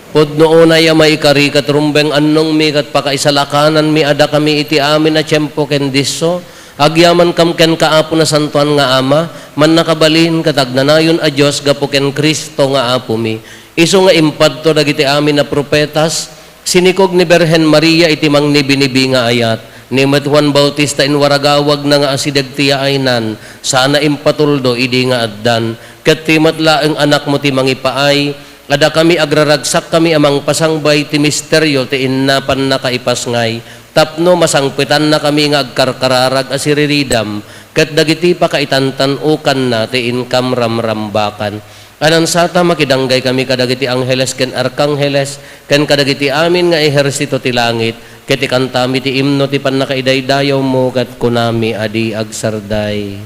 Speaker 2: Pudno unay maikari kat rumbeng annong mi kat pakaisalakanan mi ada kami iti amin na tiyempo ken disso. Agyaman kam ken kaapo na santuan nga Ama, man nakabalin katagnanayon a Dios gapo ken Kristo nga Apo mi. Isu nga impadto dagiti amin na propetas, sinikog ni Birhen Maria iti mangnibinibi nga ayat. Ni Juan Bautista in waragawag na nga asideg tiya aynan, sana impatuldo idi nga addan. Ket ti matlaeng anak mo ti mangipaay, ada kami agraragsak kami amang pasangbay ti misteryo ti innapan na kaipasngay. Tapno masangpitan na kami nga agkarkararag asiriridam, ket dagiti pa kaitantanukan na ti inkam ramrambakan. Anan sata makidanggay kami kadagiti angheles ken arkangheles, ken kadagiti amin nga ehersito ti langit, ket ikantami ti imno ti pannakaidaydayaw mo, ket kunami adi agsarday.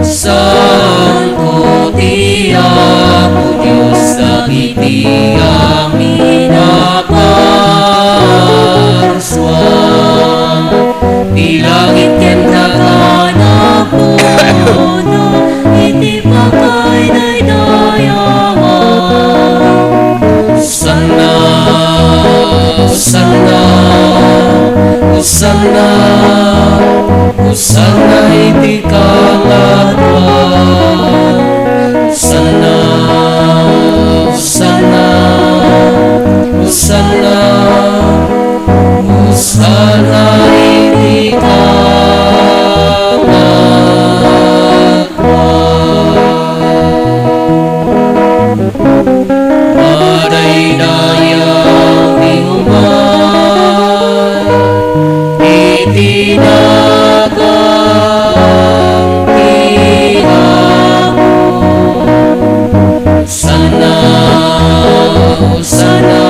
Speaker 6: Santo ti Apo Diyos, dagiti amin naparswan. Ti langit ken daga na puno, iti pakay daydayawan. Hosanna, Hosanna, Hosanna, Hosanna iti kalatwan. Hosanna, Hosanna, Hosanna, Hosanna iti kalatwan. Madaydayaw ti umay, iti dagang tinamo. Hosanna, Hosanna,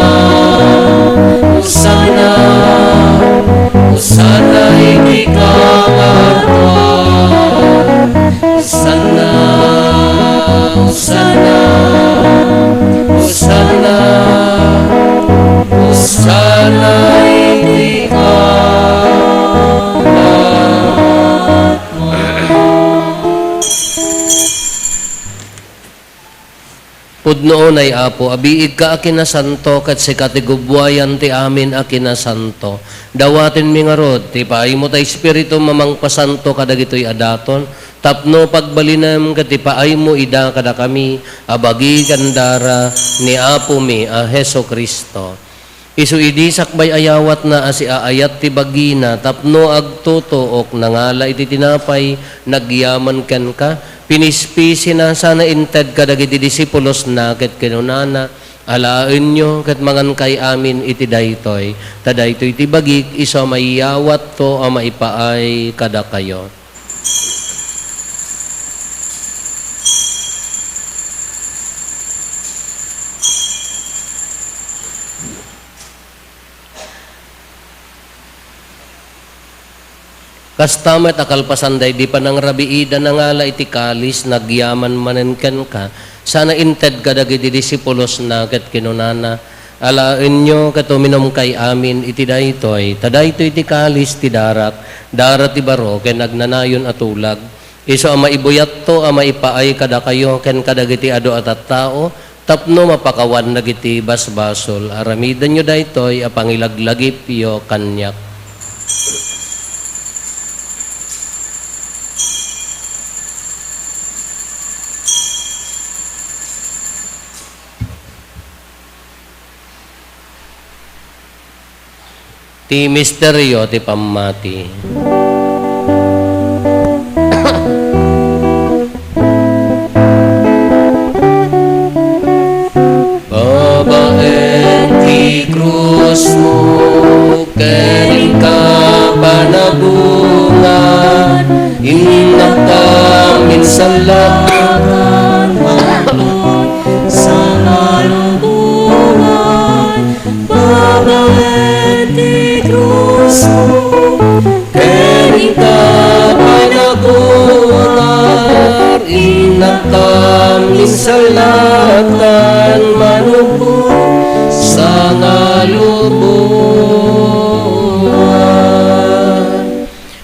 Speaker 6: sana'y di
Speaker 2: Pudnoon ay Apo, abiig ka akina santo, kat si katigubwayan ti amin akina santo. Dawatin mi nga rod, ti paay mo ta Espiritu mamang pasanto kadag ito'y adaton. Tapno pagbalinam kat ti paay mo ida kada kami, abagi kandara ni Apo mi a Heso Kristo. Isu idi sakbay ayawat na asi aayat ti bagina, tapno agtuto ok nangala iti tinapay, nagyaman ken ka, pinispisi na sana inted kadagiti disipulos na ket kinunana, alaen nyo ket mangan kay amin iti daytoy, tadaytoy ti bagik, iso maiyawat to a maipaay kada kayo. Kastamet akalpasanday di pa nang rabiida na ngala iti kalis nagyaman manenken ka sana inted kadagiti disipulos na ket kinunana alaen nyo ket uminom kay amin iti daytoy tadaytoy iti kalis ti darat ti baro ken nagnanayon atulag iso ama ibuyat to ama ipaay kada kayo ken kadagiti adu at tao tapno mapakawan dagiti basbasol aramidan nyo daytoy a pangilaglagip yo kanyak. Ti misteryo ti pamati. Babaen ti krus mo, kering ka panabungan, inakam minsalat,
Speaker 6: sa malubungan, babaen ti krus mo, kering ka
Speaker 2: panagunar, inakam minsalatan, manubun sa ngalubungan.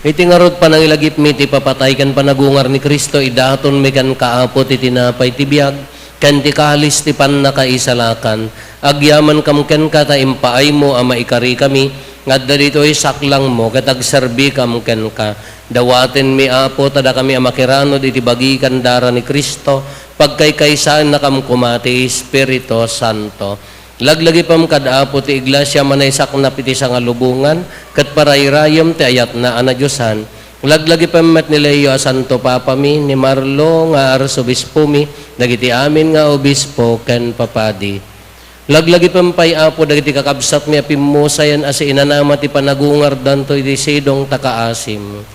Speaker 2: Iti ngarod panangilagip mi ti papatay kan panagungar ni Kristo idaton mi kan kaapot iti tinapay ti biag kan ti kalis ti pannakaisalakan agyaman kam ken kata impaay mo ama ikari kami ngadda ditoy saklang mo katag serbi kam ken ka dawaten mi Apo tada kami amakiranod iti bagikan dara ni Kristo pagkaykaysaan na kam kumati Espiritu Santo. Laglagi pam kadaapo ti iglesia manaysak na piti sa ngalubungan kat parayrayom ti ayat na anadyosan. Laglagi pam met ni Leo a Santo Papa mi ni Marlo nga arsobispo mi dagiti amin nga obispo ken papadi. Laglagi pam pay Apo dagiti kakabsat mi apimusayan as inanama ti panagungar danto iti sidong takaasim.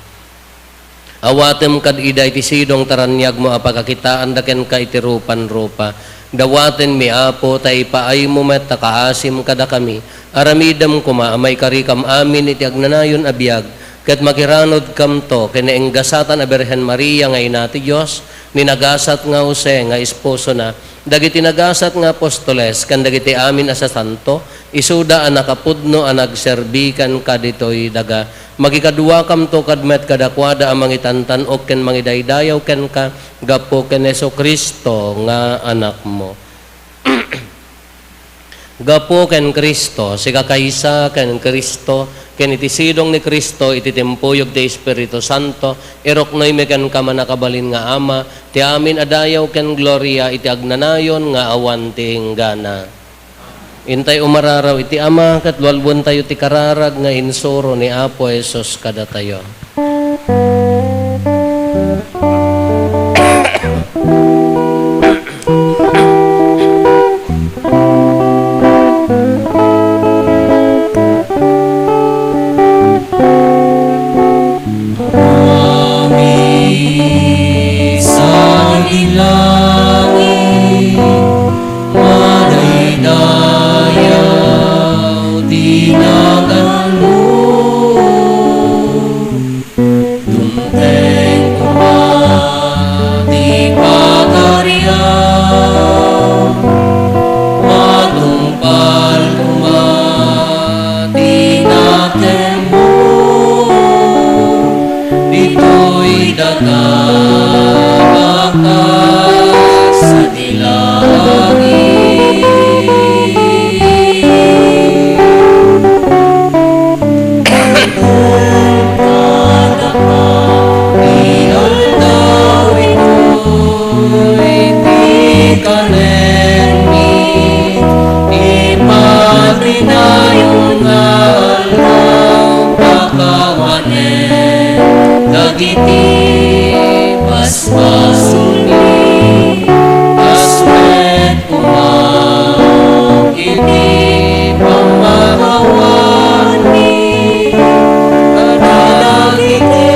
Speaker 2: Awatem kad ida iti sidong taranyag mo apakakitaan daken ka iti rupan-rupa. Dawaten mi Apo tay paay mo met takaasim kada kami aramidam kuma amay karikam amin iti agnanayon abiyag ket makiranod kam to kinaenggasatan a Birhen Maria nga ina ti Dios ninagasat nga Jose nga esposo na dagiti nagasat nga apostoles ken dagiti amin a sasanto isuda a nakapudno a nagserbikan kaditoy daga magikadua kam to kadmet kadakwada a mangitantan ok ken mangidaydayaw ken ka gapo ken Heso Kristo nga anak mo. Gapo ken Kristo siga kaysa ken Kristo ken iti sidong ni Kristo iti timpuyog ti Espiritu Santo iroknoy mi ken ka manakabalin nga ama ti amin adayaw ken gloria iti agnanayon nga awan ti hinggana. Intay umararaw iti ama ket walbon tayo ti kararag nga insuro ni Apo Hesus kada tayo.
Speaker 6: Dumte kadagiti basbasolmi asmet kumang iti pamarawan mi kadagiti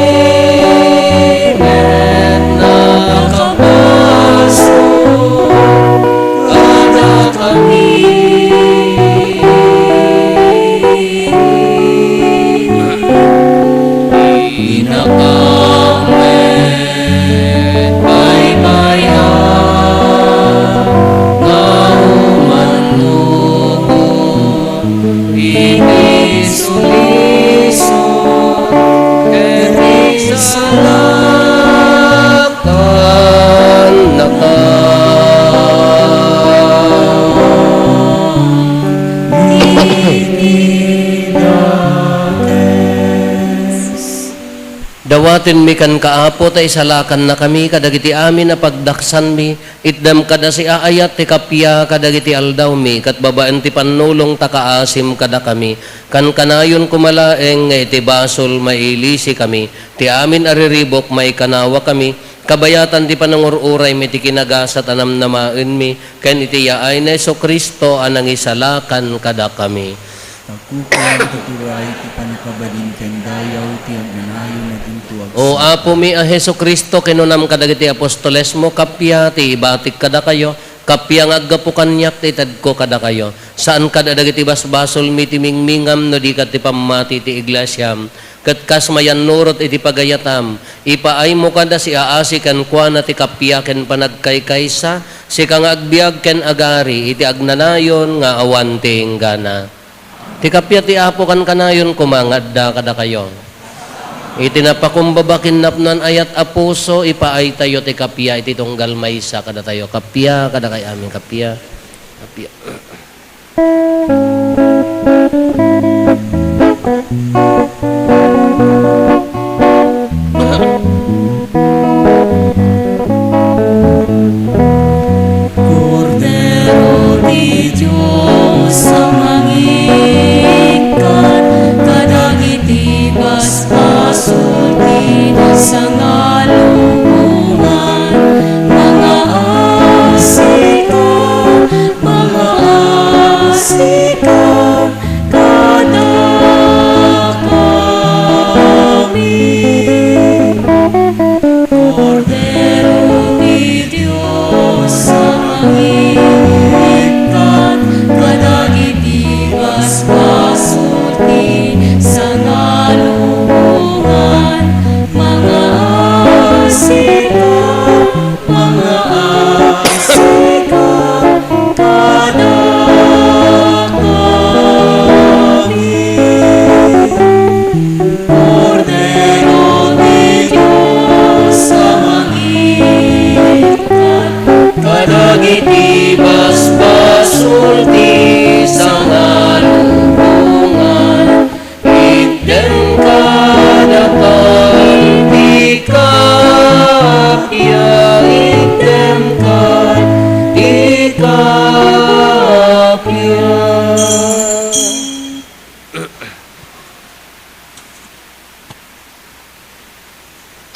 Speaker 6: met nakabaso kada kami inakamet baybayan naumanugon ibisuliso keri salaktan Dawatin mi kan kaapo tay salakan na kami kadagiti amin na pagdaksan mi itdam kada si aayat ti kapya kadagiti aldaw mi kat babaan ti panulong takaasim kada kami kan kanayon kumalaeng nga iti basol mailisi kami ti amin ariribok may kanawa kami kabayatan ti panangururay mi ti kinagasat anam namaen mi ken iti yaay na Hesus Kristo anang isalakan kada kami.
Speaker 5: Tagkukan taturay ti panakabalin ken dayaw ti agnanayon na tintuag.
Speaker 2: O apo mi a Hesus Kristo kinunam kadagiti apostoles mo kapya ti ibatik kada kayo kapya nga aggapu kanyak ti tadko kada kayo saan kada dagiti basbasol mi ti mingmingam no di kat ti pamati ti iglesyam ket kas mayan nurot iti pagayatam ipaay mo kada si aasi ken kuana ti kapya ken panagkaykaysa si kang agbiag ken agari iti agnanayon nga awan ti inggana. Ti kapya ti apo kan kanayon kumangadda kada kayo. Iti napakumbabakin napnan ayat apuso ipaay tayo ti kapya iti tunggal maysa kada tayo. Kapya kada kay amin kapya. Kapya.
Speaker 6: Cordero di Diyos sa mangikan kadagiti basbasolmi sa ngalungan mga asika kada kami. Cordero di Diyos sa mangikan kadagiti basbasolmi sa ngalungan mga asika kada kami. Cordero di Diyos sa mangikan kadagiti basbasolmi sa ngalungan itden kada kalti kapya itden kalti kapya.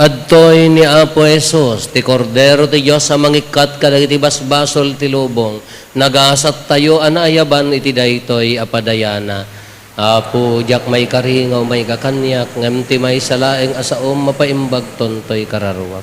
Speaker 2: Adtoy ni Apo Hesus, ti Kordero ti Diyos sa mangikat kadagiti basbasol ti lubong, nagasat tayo anayaban iti daytoy apadayana. Apo, jak may karingaw, may kakanyak, ngam ti may salaeng asaom mapaimbag tontoy kararwak.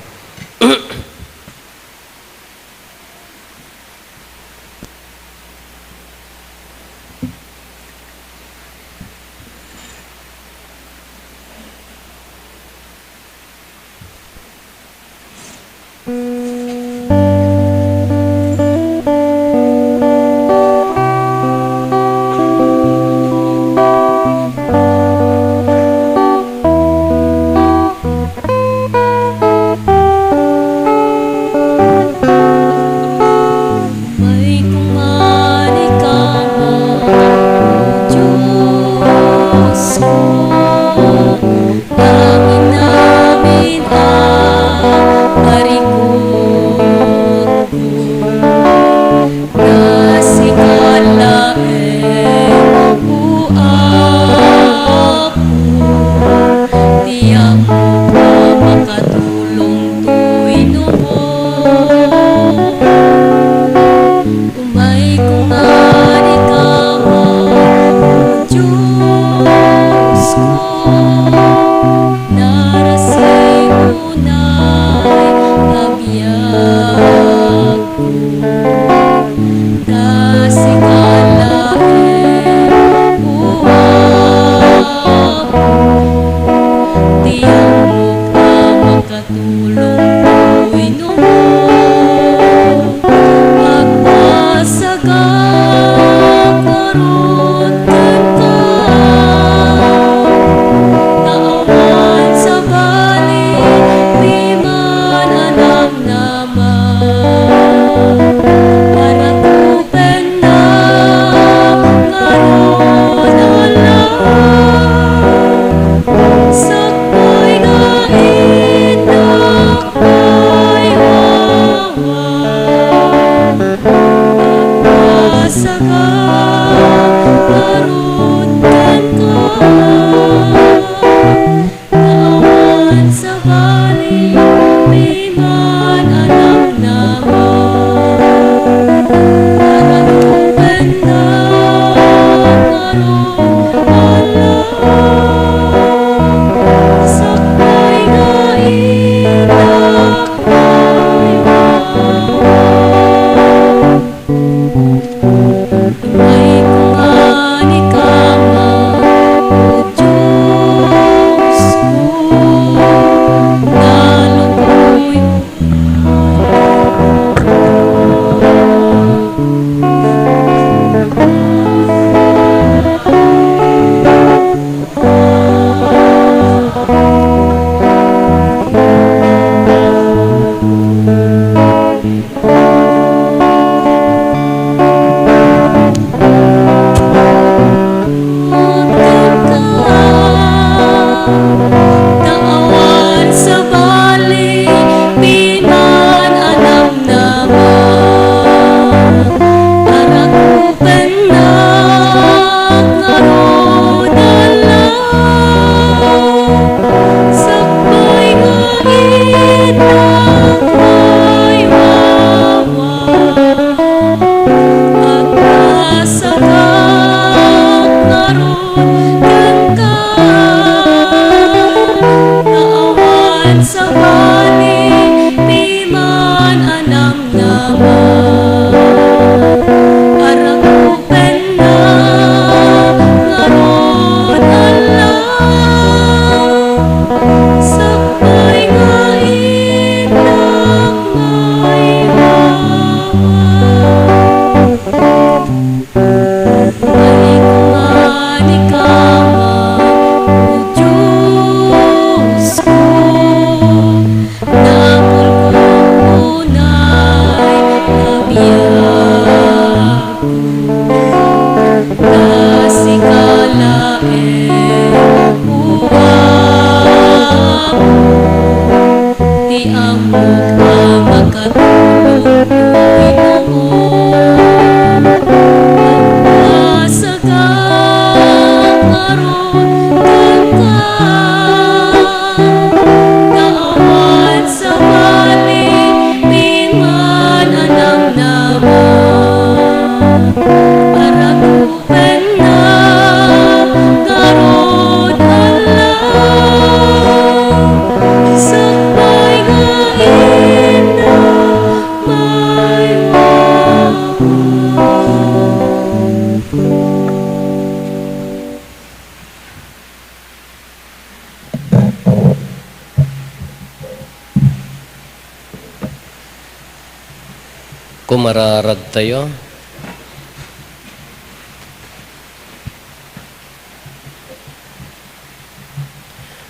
Speaker 2: Kumararag tayo.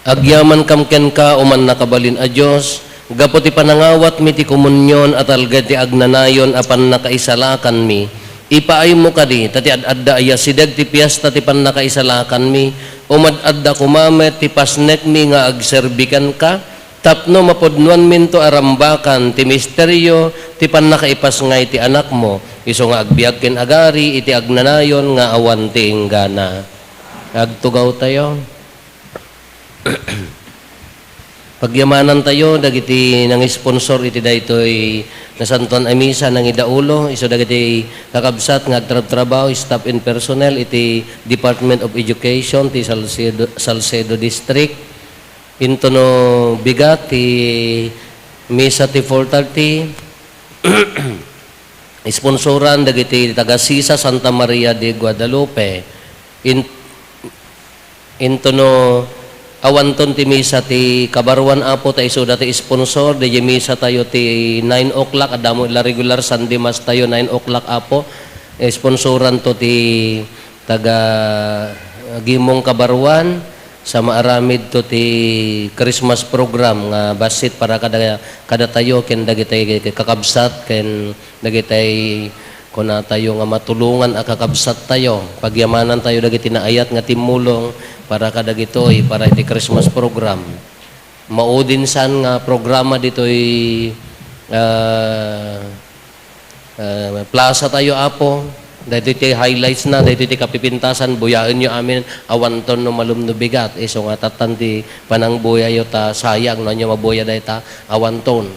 Speaker 2: Agyaman kam ken ka uman nakabalin a Dios, gapo ti panangawat mi ti komunyon at algad ti agnanayon apan nakaisalakan mi. Ipaay mo kadi, tati adda aya sideg ti piyesta ti pannakaisalakan mi, umad-adda kumamet ti pasnek mi nga agserbikan ka, tapno mapudnuan minto arambakan ti misteryo ti pannakaipas ngay ti anak mo, iso nga agbiag ken agari iti agnanayon nga awan ti inggana. Agtugaw tayo. Pagyamanan tayo dagiti nang sponsor iti daytoy nasantuan a misa nang idaulo iso dagiti kakabsat nga agtrabaho staff and personnel iti Department of Education ti Salcedo District into no bigat ti misa ti 4:30 sponsoran dagiti taga Sisa Santa Maria de Guadalupe into no awanton ti misa ti Kabarwan Apo ta iso dati sponsor di misa tayo ti 9 o'clock adamo ila regular Sunday Mass tayo 9 o'clock Apo sponsoran to ti taga Gimong Kabarwan sa maaramid to ti Christmas program nga basit para kada tayo ken dagitay kakabsat ken dagitay kuna tayo nga matulungan a kakabsat tayo pagyamanan tayo dagiti naayat nga timulong para kadagitoy para iti Christmas program. Maudin san nga programa ditoy plaza tayo Apo. Dito iti highlights na, dito iti kapipintasan, buyain nyo amin awanton no malum no bigat. Iso nga tatanti panang buyayo ta sayang no nyo mabuya dahi ta awanton.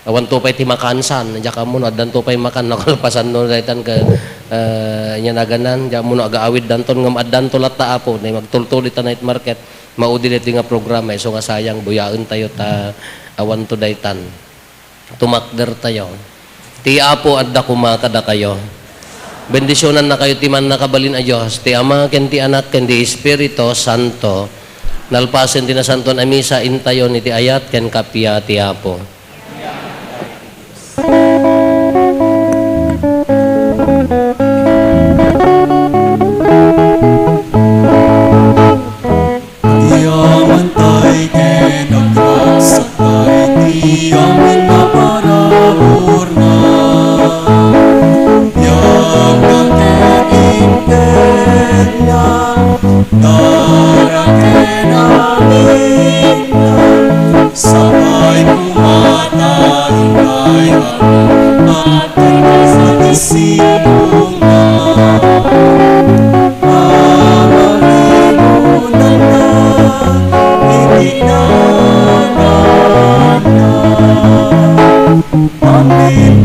Speaker 2: Awanto pa iti makansan, nandiya ka mo no, adan to pa makan, nakalpasan no dahi tan ka nya naganan ja mo agaawid danton ngam addan tulat ta Apo nay magtultulit ta night market maudi dito nga programa so nga sayang buyaon tayo ta awan to daytan tumakder tayo ti Apo adda kumakada kayo bendisyonan na kayo ti man nakabalin a Dios ti Ama ken ti Anak ken ti Espiritu Santo nalpasen ti nasanton a misa intayon iti ayat ken kapya ti Apo.
Speaker 5: Yaman tay ken agkasakay ti amin na parahurna. Yaman ken imperya, dara ken amin na. Sabay pumatay kay amin, at kay sa disilungan. Amin,